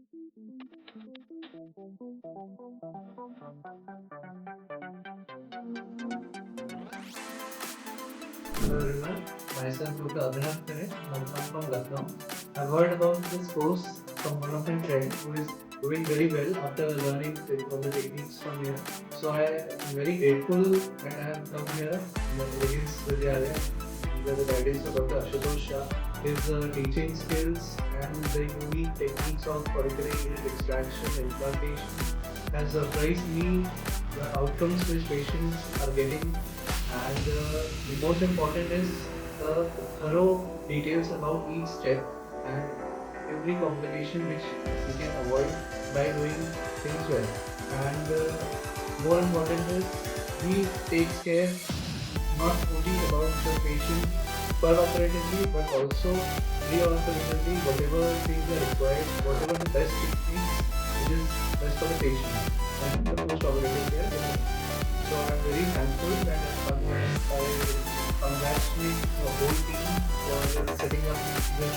Hello everyone, myself Dr. Abhinav Khare. I'm from Lucknow. I've heard about this course from one of my friends who is doing very well after learning all the techniques from here. So I am very grateful that I have come here in the Elegance Vidhyalay under the guidance of Dr. Ashutosh Shah. His teaching skills and the unique techniques of follicular unit extraction, implantation has surprised me the outcomes which patients are getting, and the most important is the thorough details about each step and every complication which we can avoid by doing things well. And more important is we takes care not only about the patient per operatively but also pre-operatively whatever things are required, whatever the best techniques which is best for the patient and the post-operative care. So I'm very thankful that I've come here and I congratulate the whole team for setting up this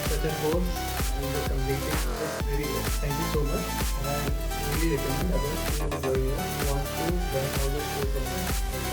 such a course and completing it very well. Thank you so much, and I really recommend others to join us who want to learn all the skills of this.